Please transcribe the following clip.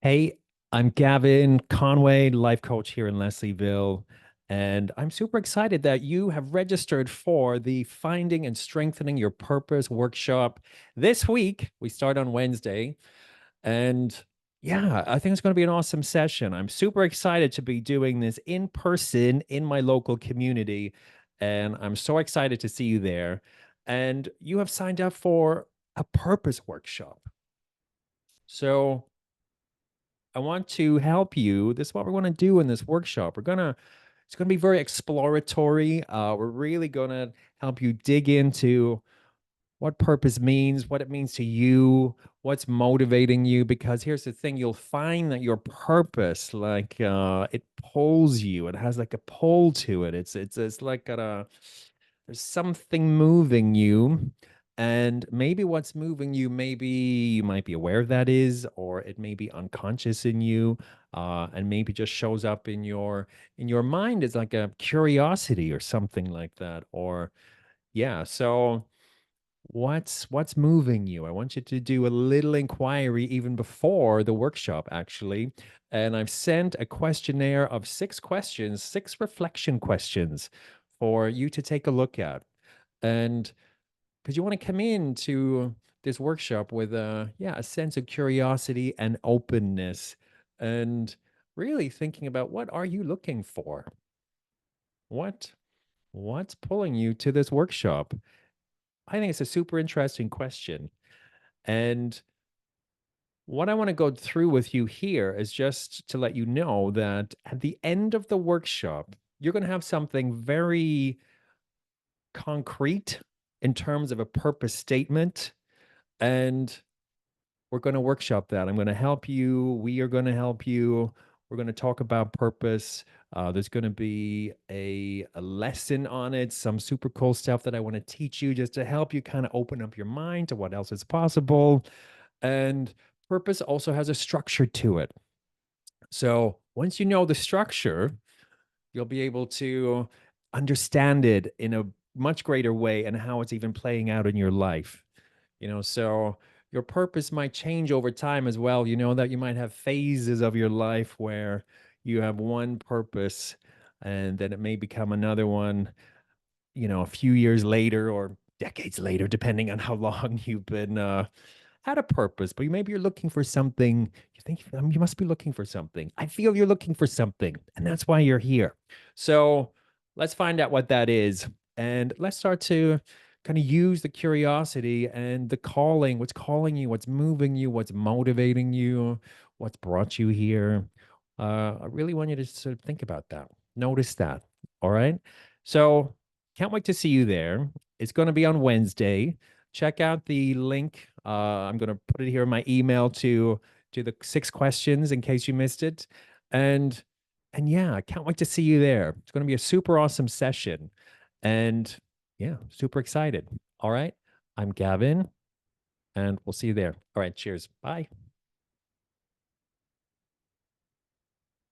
Hey, I'm Gavin Conway, life coach here in Leslieville, and I'm super excited that you have registered for the Finding and Strengthening Your Purpose workshop this week. We start on Wednesday, and yeah, I think it's going to be an awesome session. I'm super excited to be doing this in person in my local community, and I'm so excited to see you there. And you have signed up for a purpose workshop. So, I want to help you. This is what we're going to do in this workshop. It's going to be very exploratory. We're really going to help you dig into what purpose means, what it means to you, what's motivating you. Because here's the thing, you'll find that your purpose, it pulls you. It has like a pull to it. It's like there's something moving you. And maybe what's moving you, maybe you might be aware that is, or it may be unconscious in you, and maybe just shows up in your mind as like a curiosity or something like that. Or yeah, so what's moving you? I want you to do a little inquiry even before the workshop, actually. And I've sent a questionnaire of 6 questions, 6 reflection questions for you to take a look at. And because you want to come into this workshop with a sense of curiosity and openness, and really thinking about what are you looking for? What what's pulling you to this workshop? I think it's a super interesting question. And what I want to go through with you here is just to let you know that at the end of the workshop, you're going to have something very concrete in terms of a purpose statement. And we're going to workshop that. I'm going to help you. We are going to help you. We're going to talk about purpose. There's going to be a lesson on it, some super cool stuff that I want to teach you just to help you kind of open up your mind to what else is possible. And purpose also has a structure to it. So once you know the structure, you'll be able to understand it in a much greater way and how it's even playing out in your life. So your purpose might change over time as well. That you might have phases of your life where you have one purpose and then it may become another one, a few years later or decades later, depending on how long you've been had a purpose, but maybe you're looking for something. You think you must be looking for something. I feel you're looking for something, and that's why you're here. So let's find out what that is, and let's start to kind of use the curiosity and the calling. What's calling you? What's moving you? What's motivating you? What's brought you here? I really want you to sort of think about that. Notice that. All right. So can't wait to see you there. It's going to be on Wednesday. Check out the link. I'm going to put it here in my email to the 6 questions in case you missed it. And and yeah, I can't wait to see you there. It's going to be a super awesome session. And yeah, super excited. All right. I'm Gavin, and we'll see you there. All right. Cheers. Bye.